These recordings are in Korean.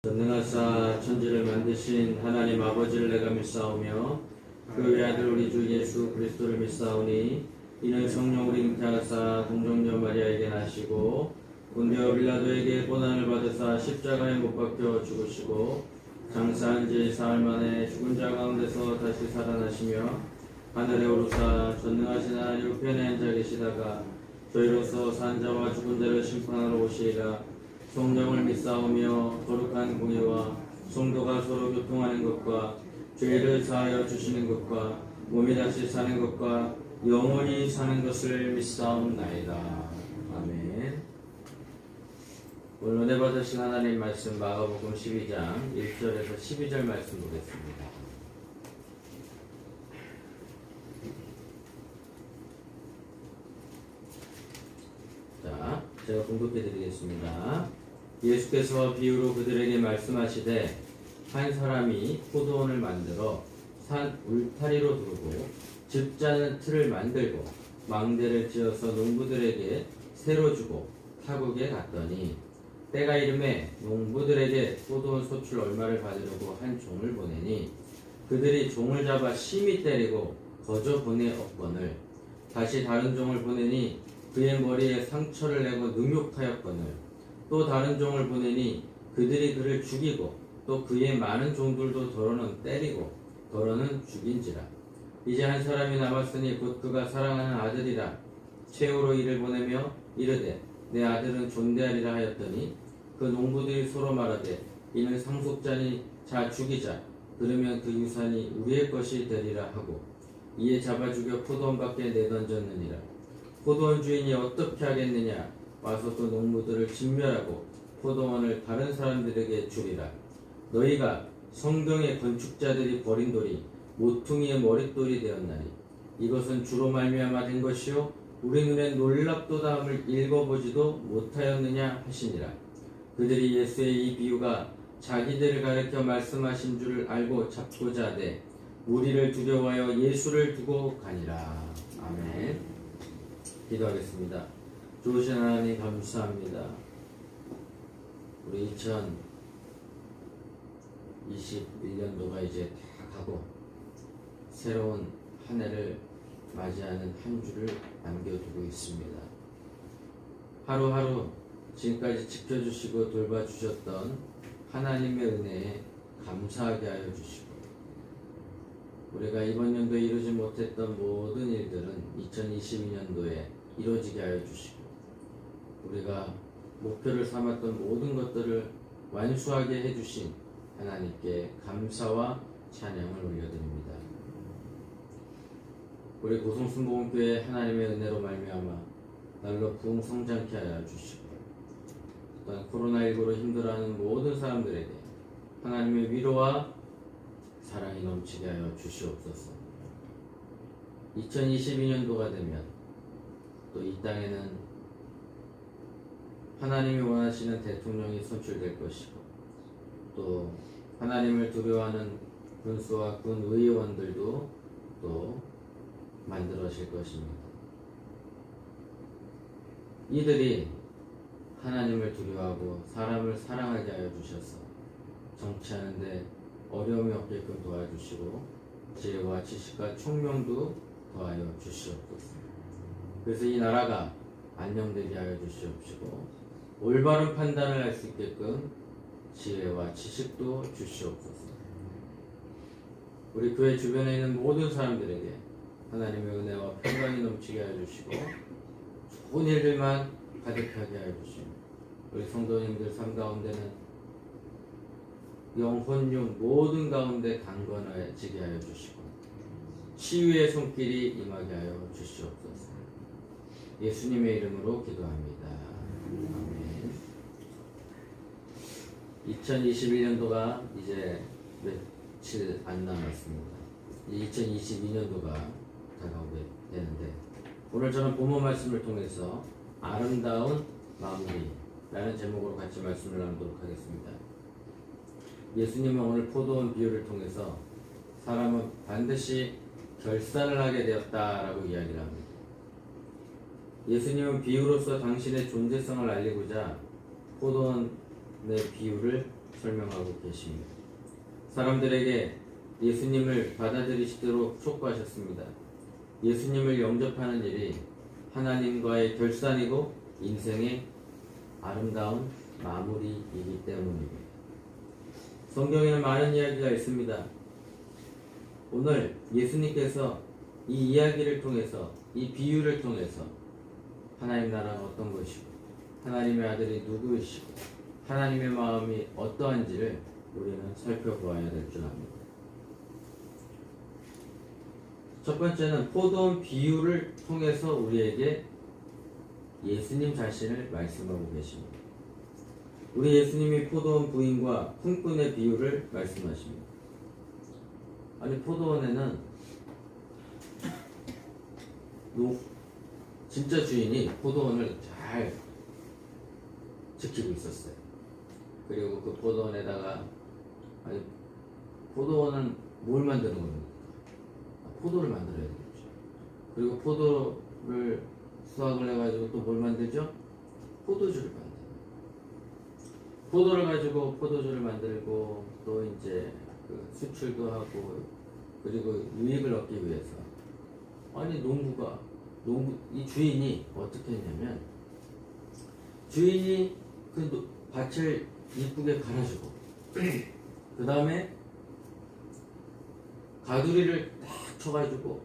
전능하사 천지를 만드신 하나님 아버지를 내가 믿사오며 그 외아들 우리 주 예수 그리스도를 믿사오니 이는 성령 우리 잉태하사 동정녀 마리아에게 나시고 본디오 빌라도에게 고난을 받으사 십자가에 못 박혀 죽으시고 장사한 지 사흘 만에 죽은 자 가운데서 다시 살아나시며 하늘에 오르사 전능하신 하나님 우편에 앉아 계시다가 저희로서 산 자와 죽은 자를 심판하러 오시리라. 성령을 믿사오며 거룩한 공예와 성도가 서로 교통하는 것과 죄를 사하여 주시는 것과 몸이 다시 사는 것과 영원히 사는 것을 믿사옵나이다. 아멘. 오늘 은혜 받으신 하나님 말씀 마가복음 12장 1절에서 12절 말씀 보겠습니다. 자, 제가 공독해 드리겠습니다. 예수께서 비유로 그들에게 말씀하시되 한 사람이 포도원을 만들어 산 울타리로 두르고 즙자는 틀을 만들고 망대를 지어서 농부들에게 새로 주고 타국에 갔더니 때가 이름에 농부들에게 포도원 소출 얼마를 받으려고 한 종을 보내니 그들이 종을 잡아 심히 때리고 거저 보내 없거늘 다시 다른 종을 보내니 그의 머리에 상처를 내고 능욕하였거늘 또 다른 종을 보내니 그들이 그를 죽이고 또 그의 많은 종들도 더러는 때리고 더러는 죽인지라. 이제 한 사람이 남았으니 곧 그가 사랑하는 아들이라. 최후로 이를 보내며 이르되 내 아들은 존대하리라 하였더니 그 농부들이 서로 말하되 이는 상속자니 자 죽이자. 그러면 그 유산이 우리의 것이 되리라 하고 이에 잡아 죽여 포도원 밖에 내던졌느니라. 포도원 주인이 어떻게 하겠느냐. 와서 그 농부들을 진멸하고 포도원을 다른 사람들에게 주리라. 너희가 성경의 건축자들이 버린 돌이 모퉁이의 머릿돌이 되었나니 이것은 주로 말미암아 된 것이요 우리 눈에 놀랍도다 함을 읽어보지도 못하였느냐 하시니라. 그들이 예수의 이 비유가 자기들을 가리켜 말씀하신 줄을 알고 잡고자 하되 우리를 두려워하여 예수를 두고 가니라. 아멘. 기도하겠습니다. 좋으신 하나님 감사합니다. 우리 2021년도가 이제 다 가고 새로운 한 해를 맞이하는 한 주를 남겨두고 있습니다. 하루하루 지금까지 지켜주시고 돌봐주셨던 하나님의 은혜에 감사하게 하여 주시고 우리가 이번 연도에 이루지 못했던 모든 일들은 2022년도에 이루어지게 하여 주시고 우리가 목표를 삼았던 모든 것들을 완수하게 해주신 하나님께 감사와 찬양을 올려드립니다. 우리 고성순복음교회 하나님의 은혜로 말미암아 날로 부흥 성장케 하여 주시고 또한 코로나19로 힘들어하는 모든 사람들에게 하나님의 위로와 사랑이 넘치게 하여 주시옵소서. 2022년도가 되면 또 이 땅에는 하나님이 원하시는 대통령이 선출될 것이고 또 하나님을 두려워하는 군수와 군의원들도 또 만들어질 것입니다. 이들이 하나님을 두려워하고 사람을 사랑하게 하여 주셔서 정치하는데 어려움이 없게끔 도와주시고 지혜와 지식과 총명도 더하여 주시옵소서. 그래서 이 나라가 안녕되게 하여 주시옵시고 올바른 판단을 할 수 있게끔 지혜와 지식도 주시옵소서. 우리 교회 주변에 있는 모든 사람들에게 하나님의 은혜와 평강이 넘치게 하여 주시고 좋은 일들만 가득하게 하여 주시고 우리 성도님들 삶 가운데는 영혼육 모든 가운데 강건해지게 하여 주시고 치유의 손길이 임하게 하여 주시옵소서. 예수님의 이름으로 기도합니다. 아멘. 2021년도가 이제 며칠 안 남았습니다. 이제 2022년도가 다가오게 되는데 오늘 저는 본문 말씀을 통해서 아름다운 마무리라는 제목으로 같이 말씀을 나누도록 하겠습니다. 예수님은 오늘 포도원 비유를 통해서 사람은 반드시 결산을 하게 되었다라고 이야기를 합니다. 예수님은 비유로서 당신의 존재성을 알리고자 포도원의 비유를 설명하고 계십니다. 사람들에게 예수님을 받아들이시도록 촉구하셨습니다. 예수님을 영접하는 일이 하나님과의 결산이고 인생의 아름다운 마무리이기 때문입니다. 성경에는 많은 이야기가 있습니다. 오늘 예수님께서 이 이야기를 통해서, 이 비유를 통해서 하나님 나라는 어떤 것이고 하나님의 아들이 누구이시고 하나님의 마음이 어떠한지를 우리는 살펴보아야 될 줄 압니다. 첫 번째는 포도원 비유를 통해서 우리에게 예수님 자신을 말씀하고 계십니다. 우리 예수님이 포도원 부인과 품꾼의 비유를 말씀하십니다. 아니, 포도원에는 진짜 주인이 포도원을 잘 지키고 있었어요. 그리고 그 포도원에다가, 아니, 포도원은 뭘 만드는 겁니까? 포도를 만들어야 되겠죠. 그리고 포도를 수확을 해가지고 또 뭘 만들죠? 포도주를 만들어요. 포도를 가지고 포도주를 만들고 또 이제 그 수출도 하고 그리고 유익을 얻기 위해서, 아니, 이 주인이 어떻게 했냐면, 주인이 그 밭을 이쁘게 갈아주고 그 다음에 가두리를 딱 쳐가지고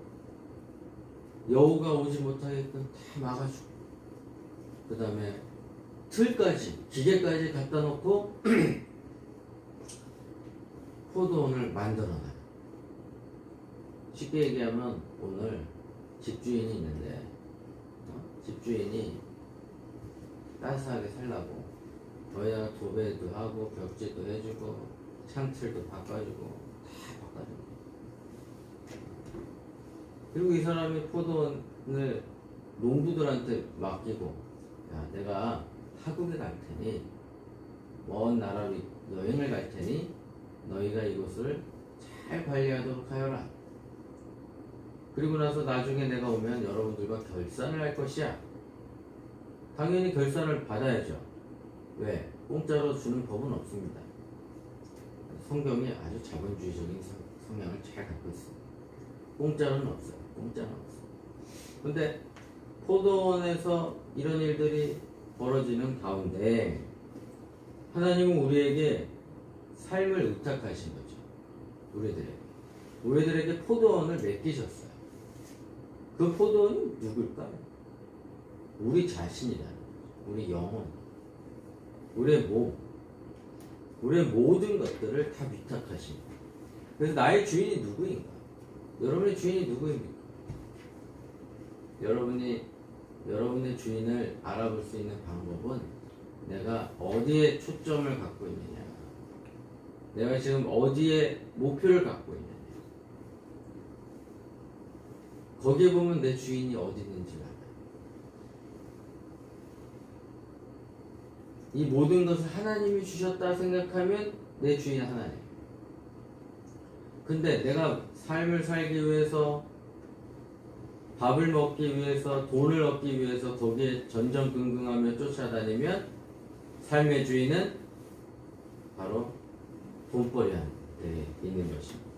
여우가 오지 못하게끔 다 막아주고 그 다음에 틀까지, 기계까지 갖다 놓고 포도원을 만들어놔요. 쉽게 얘기하면 오늘 집주인이 있는데 집주인이 따스하게 살라고 거기다가 도배도 하고 벽지도 해주고 창틀도 바꿔주고 다 바꿔주고, 그리고 이 사람이 포도원을 농부들한테 맡기고, 야, 내가 타국에 갈 테니 먼 나라로 여행을 갈 테니 너희가 이곳을 잘 관리하도록 하여라. 그리고 나서 나중에 내가 오면 여러분들과 결산을 할 것이야. 당연히 결산을 받아야죠. 왜? 공짜로 주는 법은 없습니다. 성경이 아주 자본주의적인 성향을 잘 갖고 있습니다. 공짜로는 없어요. 공짜는 없어요. 근데 포도원에서 이런 일들이 벌어지는 가운데 하나님은 우리에게 삶을 의탁하신 거죠. 우리들에게 포도원을 맡기셨어요. 그 포도원이 누굴까요? 우리 자신이라는 거죠. 우리 영혼, 우리의 몸, 우리의 모든 것들을 다 위탁하십니다. 그래서 나의 주인이 누구인가? 여러분의 주인이 누구입니까? 여러분의 주인을 알아볼 수 있는 방법은 내가 어디에 초점을 갖고 있느냐, 내가 지금 어디에 목표를 갖고 있느냐, 거기에 보면 내 주인이 어디 있는지 알아요. 이 모든 것을 하나님이 주셨다 생각하면 내 주인은 하나님. 근데 내가 삶을 살기 위해서, 밥을 먹기 위해서, 돈을 얻기 위해서 거기에 전전긍긍하며 쫓아다니면 삶의 주인은 바로 돈벌이한 데 있는 것입니다.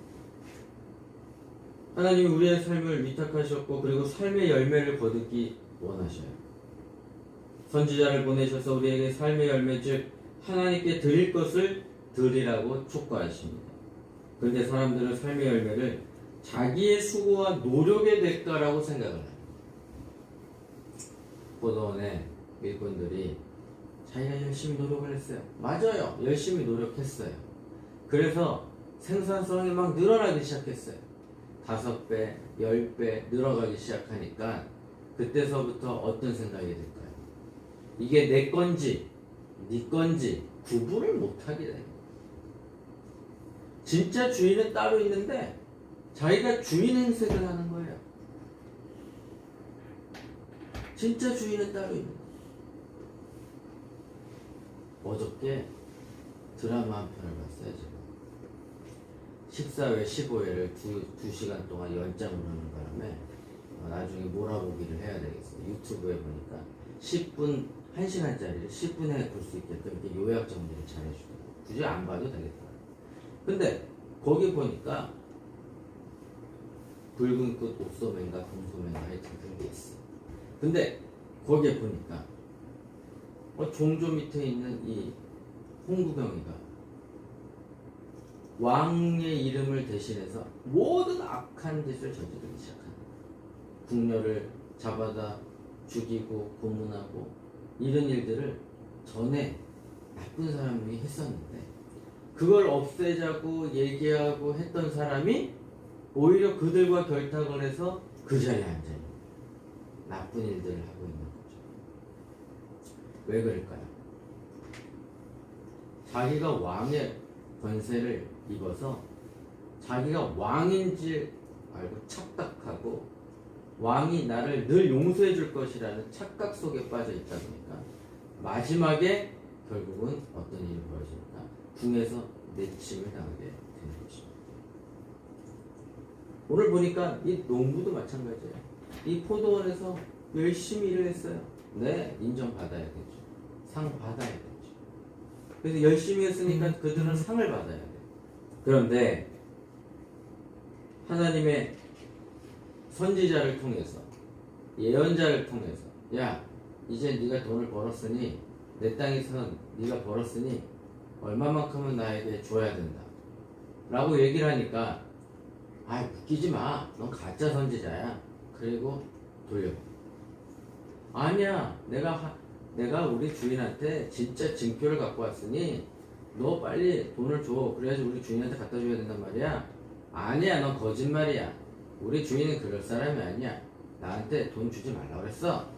하나님이 우리의 삶을 위탁하셨고 그리고 삶의 열매를 거두기 원하셔요. 선지자를 보내셔서 우리에게 삶의 열매, 즉 하나님께 드릴 것을 드리라고 촉구하십니다. 그런데 사람들은 삶의 열매를 자기의 수고와 노력의 대가라고 생각을 해요. 포도원의 일꾼들이 자기가 열심히 노력을 했어요. 맞아요. 열심히 노력했어요. 그래서 생산성이 막 늘어나기 시작했어요. 5배, 10배 늘어가기 시작하니까 그때서부터 어떤 생각이 들까요? 이게 내 건지 네 건지 구분을 못하게 돼요. 진짜 주인은 따로 있는데 자기가 주인 행세를 하는 거예요. 진짜 주인은 따로 있는 거예요. 어저께 드라마 한 편을 봤어요. 제가 14회, 15회를 2시간 동안 연장을 하는 바람에 나중에 몰아보기를 해야 되겠어요. 유튜브에 보니까 10분, 1시간짜리를 10분에 볼 수 있게끔 이렇게 요약 정리를 잘 해주더라고요. 굳이 안 봐도 되겠다. 근데 거기 보니까 붉은 꽃 옥소맨과 금소맨과 하여튼 그런 게 있어. 근데 거기에 보니까 종조 밑에 있는 이 홍구병이가 왕의 이름을 대신해서 모든 악한 짓을 저지르기 시작한다. 궁녀를 잡아다 죽이고 고문하고 이런 일들을 전에 나쁜 사람이 했었는데 그걸 없애자고 얘기하고 했던 사람이 오히려 그들과 결탁을 해서 그 자리에 앉아있는 나쁜 일들을 하고 있는 거죠. 왜 그럴까요? 자기가 왕의 권세를 입어서 자기가 왕인 줄 알고 착각하고 왕이 나를 늘 용서해 줄 것이라는 착각 속에 빠져 있다 보니까 마지막에 결국은 어떤 일이 벌어집니까? 궁에서 내침을 당하게 되는 것입니다. 오늘 보니까 이 농부도 마찬가지예요. 이 포도원에서 열심히 일을 했어요. 네, 인정받아야 되죠. 상 받아야 되죠. 그래서 열심히 했으니까 그들은 상을 받아야 돼요. 그런데 하나님의 선지자를 통해서 예언자를 통해서 야 이제 네가 돈을 벌었으니 내 땅에서 네가 벌었으니 얼마만큼은 나에게 줘야 된다 라고 얘기를 하니까 아 웃기지 마. 넌 가짜 선지자야. 그리고 돌려. 아니야. 내가 우리 주인한테 진짜 증표를 갖고 왔으니 너 빨리 돈을 줘. 그래야지 우리 주인한테 갖다 줘야 된단 말이야. 아니야. 넌 거짓말이야. 우리 주인은 그럴 사람이 아니야. 나한테 돈 주지 말라고 그랬어.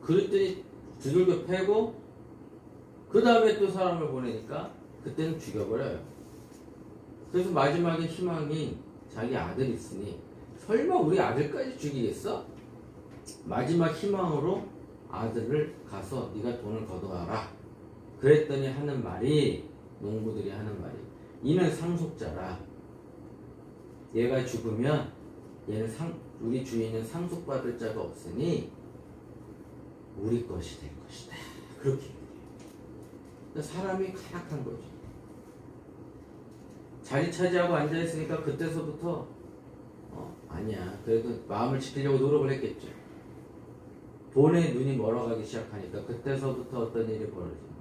그랬더니 두들겨 패고 그 다음에 또 사람을 보내니까 그때는 죽여버려요. 그래서 마지막에 희망이 자기 아들이 있으니 설마 우리 아들까지 죽이겠어? 마지막 희망으로 아들을 가서 네가 돈을 걷어와라. 그랬더니 하는 말이 농부들이 하는 말이 이는 상속자라. 얘가 죽으면 얘는 우리 주인은 상속받을 자가 없으니 우리 것이 될 것이다. 그렇게 얘기해요. 사람이 가락한 거죠. 자리 차지하고 앉아있으니까 그때서부터 아니야. 그래도 마음을 지키려고 노력을 했겠죠. 돈에 눈이 멀어가기 시작하니까 그때서부터 어떤 일이 벌어집니다.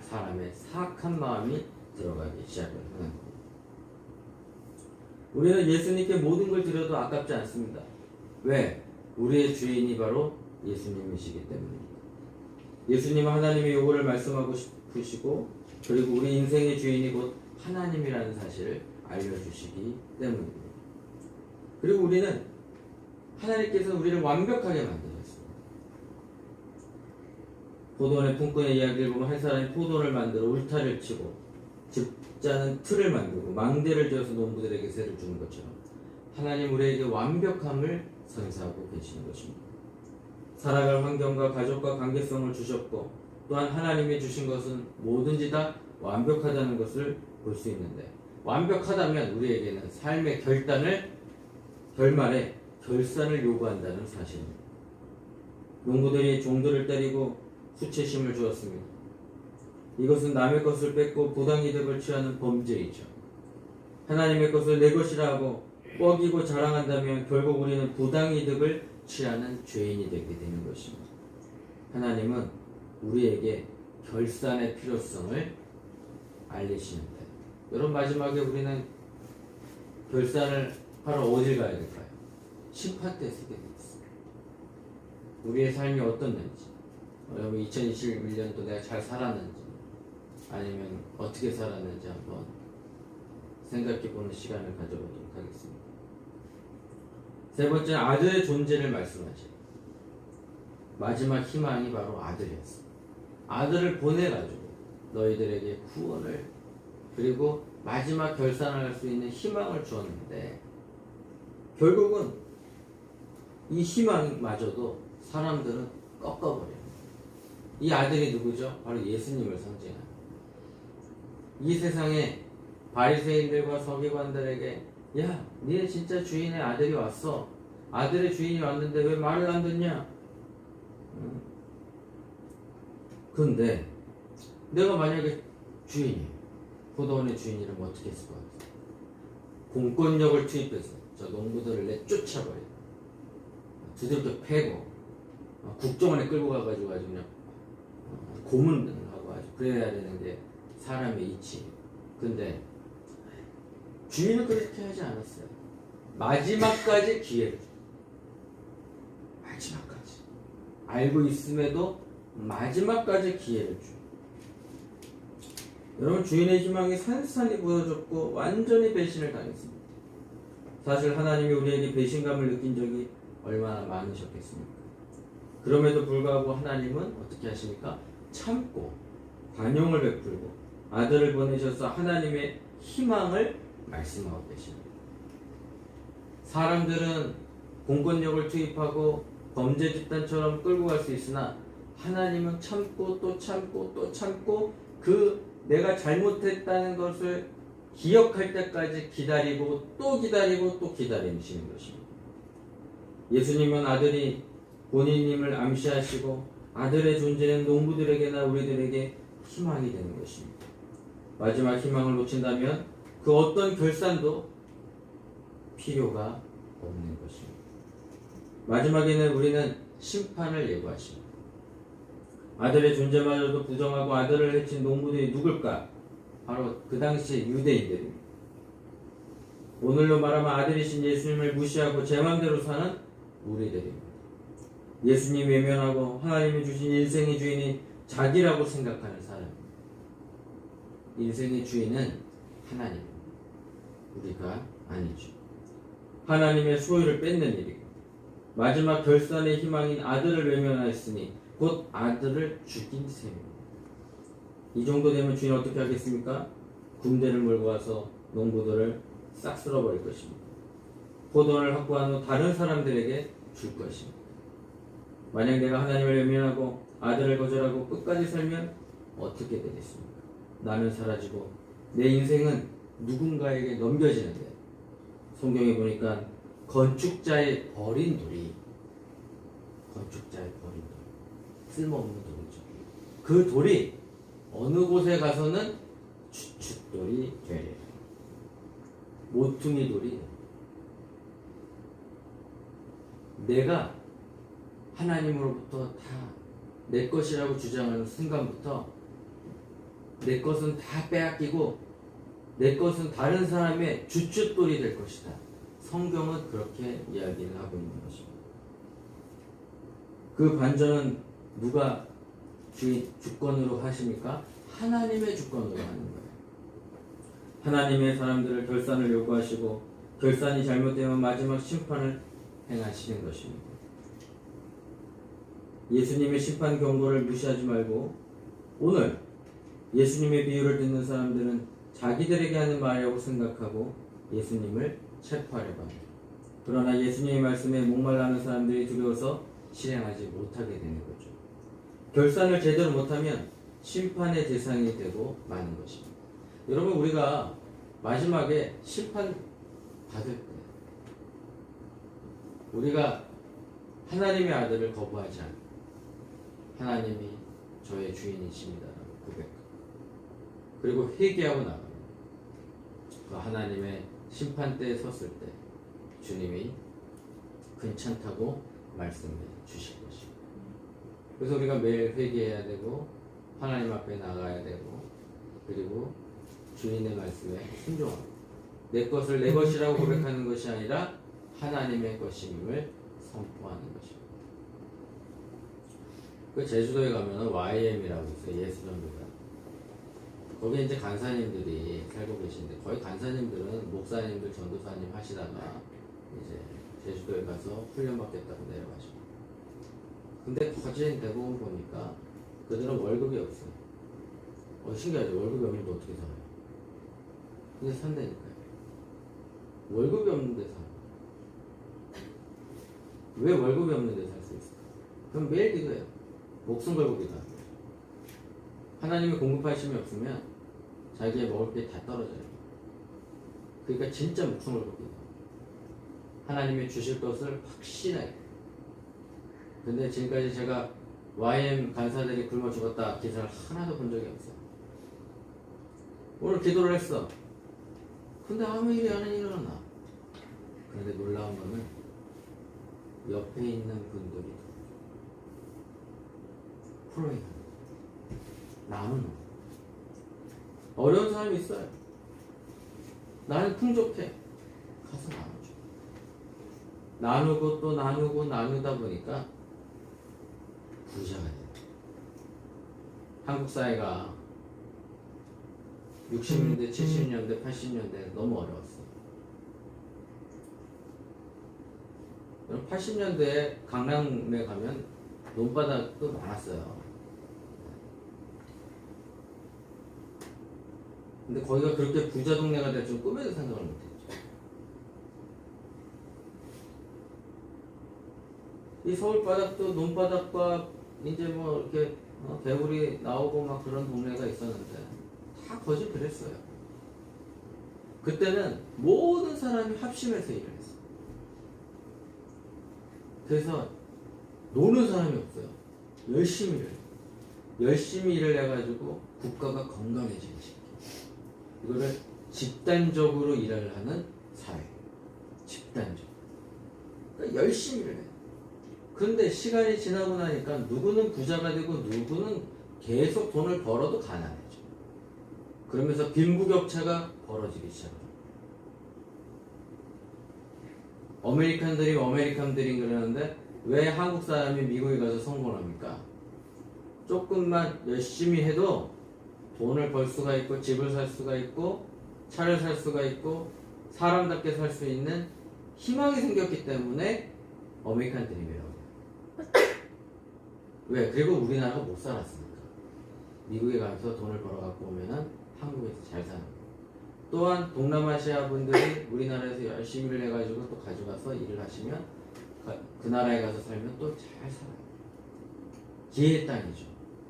사람의 사악한 마음이 들어가기 시작을 하는 겁니다. 우리는 예수님께 모든 걸 드려도 아깝지 않습니다. 왜? 우리의 주인이 바로 예수님이시기 때문입니다. 예수님은 하나님의 요구를 말씀하고 싶으시고 그리고 우리 인생의 주인이 곧 하나님이라는 사실을 알려주시기 때문입니다. 그리고 우리는 하나님께서 우리를 완벽하게 만드셨습니다. 포도원의 품꾼의 이야기를 보면 한 사람이 포도원을 만들어 울타리를 치고 집자는 틀을 만들고 망대를 지어서 농부들에게 세를 주는 것처럼 하나님 우리에게 완벽함을 선사하고 계시는 것입니다. 살아갈 환경과 가족과 관계성을 주셨고 또한 하나님이 주신 것은 뭐든지 다 완벽하다는 것을 볼 수 있는데 완벽하다면 우리에게는 삶의 결말에 결산을 요구한다는 사실입니다. 농부들이 종들을 때리고 수치심을 주었습니다. 이것은 남의 것을 뺏고 부당이득을 취하는 범죄이죠. 하나님의 것을 내 것이라 하고 뻐기고 자랑한다면 결국 우리는 부당이득을 취하는 죄인이 되게 되는 것입니다. 하나님은 우리에게 결산의 필요성을 알리시는데 여러분 마지막에 우리는 결산을 하러 어딜 가야 될까요? 심판대에 서게 되어 있습니다. 우리의 삶이 어떻는지 여러분 2021년도 내가 잘 살았는지 아니면 어떻게 살았는지 한번 생각해보는 시간을 가져보도록 하겠습니다. 세 번째 아들의 존재를 말씀하죠. 마지막 희망이 바로 아들이었습니다. 아들을 보내가지고 너희들에게 구원을 그리고 마지막 결산을 할 수 있는 희망을 주었는데 결국은 이 희망마저도 사람들은 꺾어버려요. 이 아들이 누구죠? 바로 예수님을 상징합니다. 이 세상에 바리새인들과 서기관들에게 야, 니네 진짜 주인의 아들이 왔어. 아들의 주인이 왔는데 왜 말을 안 듣냐? 근데 내가 만약에 주인이에요. 포도원의 주인이라면 어떻게 했을 것 같아요? 공권력을 투입해서 저 농부들을 내쫓아버려요. 두들겨 패고 국정원에 끌고 가가지고 아주 그냥 고문하고 아주 그래야 되는 게 사람의 이치. 근데 주인은 그렇게 하지 않았어요. 마지막까지 기회를 줘요. 마지막까지. 알고 있음에도 마지막까지 기회를 줘요. 여러분, 주인의 희망이 산산이 부서졌고 완전히 배신을 당했습니다. 사실 하나님이 우리에게 배신감을 느낀 적이 얼마나 많으셨겠습니까? 그럼에도 불구하고 하나님은 어떻게 하십니까? 참고 관용을 베풀고 아들을 보내셔서 하나님의 희망을 말씀하고 계십니다. 사람들은 공권력을 투입하고 범죄 집단처럼 끌고 갈 수 있으나 하나님은 참고 또 참고 또 참고 내가 잘못했다는 것을 기억할 때까지 기다리고 또 기다리고 또 기다리시는 것입니다. 예수님은 아들이 본인님을 암시하시고 아들의 존재는 농부들에게나 우리들에게 희망이 되는 것입니다. 마지막 희망을 놓친다면 그 어떤 결산도 필요가 없는 것입니다. 마지막에는 우리는 심판을 예고하십니다. 아들의 존재마저도 부정하고 아들을 해친 농부들이 누굴까? 바로 그 당시의 유대인들입니다. 오늘로 말하면 아들이신 예수님을 무시하고 제 맘대로 사는 우리들입니다. 예수님 외면하고 하나님이 주신 인생의 주인이 자기라고 생각하는 사람입니다. 인생의 주인은 하나님입니다. 우리가 아니죠. 하나님의 소유를 뺏는 일이고 마지막 결산의 희망인 아들을 외면하였으니 곧 아들을 죽인 셈입니다. 이 정도 되면 주인 어떻게 하겠습니까? 군대를 몰고 와서 농부들을 싹 쓸어버릴 것입니다. 포도원을 확보한 후 다른 사람들에게 줄 것입니다. 만약 내가 하나님을 외면하고 아들을 거절하고 끝까지 살면 어떻게 되겠습니까? 나는 사라지고 내 인생은 누군가에게 넘겨지는데 성경에 보니까 건축자의 버린 돌이 쓸모없는 돌이죠. 그 돌이 어느 곳에 가서는 주춧돌이 되래요. 모퉁이 돌이 내가 하나님으로부터 다 내 것이라고 주장하는 순간부터 내 것은 다 빼앗기고 내 것은 다른 사람의 주춧돌이 될 것이다. 성경은 그렇게 이야기를 하고 있는 것입니다. 그 반전은 누가 주권으로 하십니까? 하나님의 주권으로 하는 거예요. 하나님의 사람들을 결산을 요구하시고 결산이 잘못되면 마지막 심판을 행하시는 것입니다. 예수님의 심판 경고를 무시하지 말고 오늘 예수님의 비유를 듣는 사람들은 자기들에게 하는 말이라고 생각하고 예수님을 체포하려고 합니다. 그러나 예수님의 말씀에 목말라하는 사람들이 두려워서 실행하지 못하게 되는 거죠. 결산을 제대로 못하면 심판의 대상이 되고 마는 것입니다. 여러분, 우리가 마지막에 심판 받을 때 우리가 하나님의 아들을 거부하지 않고 하나님이 저의 주인이십니다라고 고백하고 그리고 회개하고 나갑니다. 그 하나님의 심판대에 섰을 때 주님이 괜찮다고 말씀해 주실 것입니다. 그래서 우리가 매일 회개해야 되고 하나님 앞에 나가야 되고 그리고 주인의 말씀에 순종하고 내 것을 내 것이라고 고백하는 것이 아니라 하나님의 것임을 선포하는 것입니다. 그 제주도에 가면 YM이라고 있어요. 예수전도가. 거기 이제 간사님들이 살고 계신데 거의 간사님들은 목사님들 전도사님 하시다가 이제 제주도에 가서 훈련받겠다고 내려가시고 근데 거진 대부분 보니까 그들은 월급이 없어요. 신기하죠. 월급이 없는데 어떻게 살아요? 근데 산다니까요. 월급이 없는데 살아요. 왜 월급이 없는데 살 수 있을까? 그럼 매일 기도해요. 목숨 걸고 기도해요. 하나님이 공급하심이 없으면 자기의 먹을 게 다 떨어져요. 그러니까 진짜 목숨 걸고 기도해요. 하나님이 주실 것을 확신하게. 근데 지금까지 제가 YM 간사들이 굶어 죽었다 기사를 하나도 본 적이 없어요. 오늘 기도를 했어. 근데 아무 일이 안 일어나. 그런데 놀라운 거는 옆에 있는 분들이 프로이드 나는 어려운 사람이 있어요. 나는 풍족해. 가서 나눠줘. 나누고 또 나누고 나누다 보니까 부자가 돼. 한국 사회가 60년대, 70년대, 80년대 너무 어려웠어. 80년대에 강남에 가면 논바닥도 많았어요. 근데 거기가 그렇게 부자 동네가 될 줄 꿈에도 생각을 못했죠. 이 서울 바닥도 논바닥과 이제 뭐 이렇게 개구리 나오고 막 그런 동네가 있었는데 다 거짓 그랬어요. 그때는 모든 사람이 합심해서 일을 했어. 그래서 노는 사람이 없어요. 열심히 일을 해요. 열심히 일을 해가지고 국가가 건강해지는 시기. 이거를 집단적으로 일을 하는 사회. 집단적. 그러니까 열심히 일을 해요. 근데 시간이 지나고 나니까 누구는 부자가 되고 누구는 계속 돈을 벌어도 가난해져. 그러면서 빈부격차가 벌어지기 시작해요. 어메리칸 드림 그러는데 왜 한국 사람이 미국에 가서 성공합니까? 조금만 열심히 해도 돈을 벌 수가 있고 집을 살 수가 있고 차를 살 수가 있고 사람답게 살 수 있는 희망이 생겼기 때문에 어메리칸 드림이라고 해요. 왜? 그리고 우리나라가 못 살았으니까. 미국에 가서 돈을 벌어갖고 오면은 한국에서 잘 사는 거예요. 또한 동남아시아 분들이 우리나라에서 열심히 일을 해가지고 또 가져가서 일을 하시면 그 나라에 가서 살면 또 잘 살아요. 기회의 땅이죠.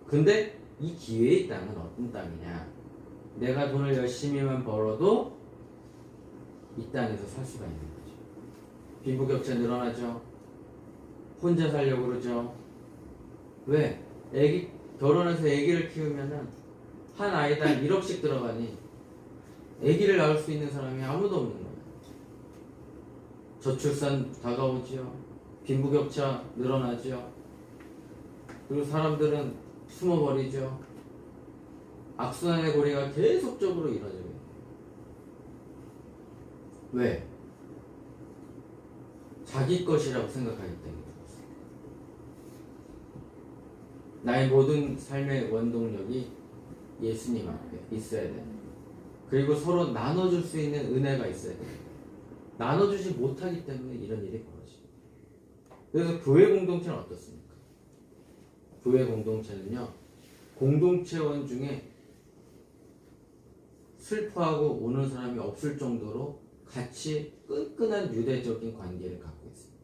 근데 이 기회의 땅은 어떤 땅이냐? 내가 돈을 열심히만 벌어도 이 땅에서 살 수가 있는 거죠. 빈부격차 늘어나죠. 혼자 살려고 그러죠. 왜? 결혼해서 아기를 키우면은 한 아이당 1억씩 들어가니 아기를 낳을 수 있는 사람이 아무도 없는 거예요. 저출산 다가오지요. 빈부격차 늘어나죠. 그리고 사람들은 숨어버리죠. 악순환의 고리가 계속적으로 이루어져요. 왜? 자기 것이라고 생각하기 때문에. 나의 모든 삶의 원동력이 예수님 앞에 있어야 돼. 그리고 서로 나눠줄 수 있는 은혜가 있어야 돼. 나눠주지 못하기 때문에 이런 일이 벌어집니다. 그래서 교회 공동체는 어떻습니까? 교회 공동체는요, 공동체원 중에 슬퍼하고 우는 사람이 없을 정도로 같이 끈끈한 유대적인 관계를 갖고 있습니다.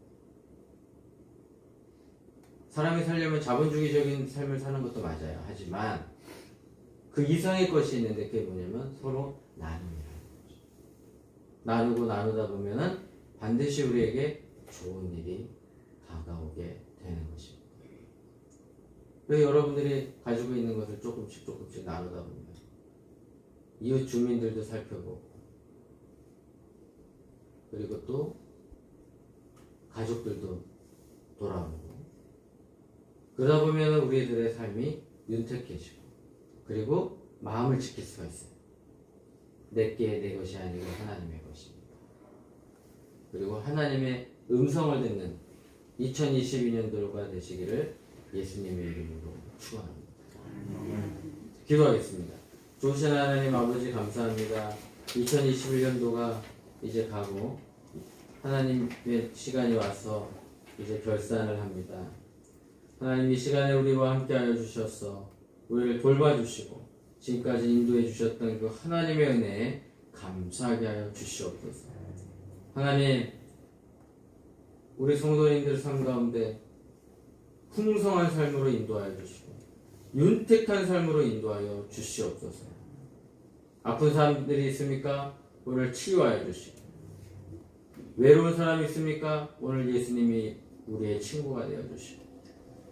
사람이 살려면 자본주의적인 삶을 사는 것도 맞아요. 하지만 그 이상의 것이 있는데 그게 뭐냐면 서로 나눔이라는 거죠. 나누고 나누다 보면은 반드시 우리에게 좋은 일이 다가오게 되는 것입니다. 그래서 여러분들이 가지고 있는 것을 조금씩 나누다 보면 이웃 주민들도 살펴보고 그리고 또 가족들도 돌아오고 그러다 보면 우리들의 삶이 윤택해지고 그리고 마음을 지킬 수가 있어요. 내게 내 것이 아니고 하나님의 것입니다. 그리고 하나님의 음성을 듣는 2022년도가 되시기를 예수님의 이름으로 축원합니다. 기도하겠습니다. 좋으신 하나님 아버지 감사합니다. 2021년도가 이제 가고 하나님의 시간이 와서 이제 결산을 합니다. 하나님 이 시간에 우리와 함께하여 주셔서 우리를 돌봐주시고 지금까지 인도해 주셨던 그 하나님의 은혜에 감사하게 하여 주시옵소서. 하나님 우리 성도님들 삶 가운데 풍성한 삶으로 인도하여 주시고 윤택한 삶으로 인도하여 주시옵소서. 아픈 사람들이 있습니까? 오늘 치유하여 주시고 외로운 사람이 있습니까? 오늘 예수님이 우리의 친구가 되어 주시고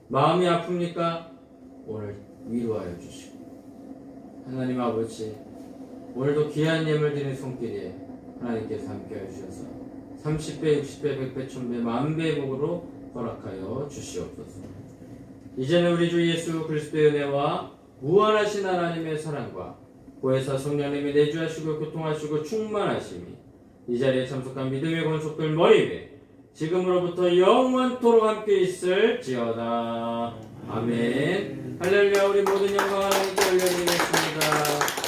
마음이 아픕니까? 오늘 위로하여 주시고 하나님 아버지 오늘도 귀한 예물 드린 손길에 하나님께서 함께해 주셔서 30배, 60배, 100배, 1000배, 만배의 복으로 허락하여 주시옵소서. 이제는 우리 주 예수 그리스도의 은혜와 무한하신 하나님의 사랑과 보혜사 성령님이 내주하시고 교통하시고 충만하심이 이 자리에 참석한 믿음의 권속들 머리 위에 지금으로부터 영원토록 함께 있을지어다. 아멘. 할렐루야. 우리 모든 영광 하나님께 올려드리겠습니다.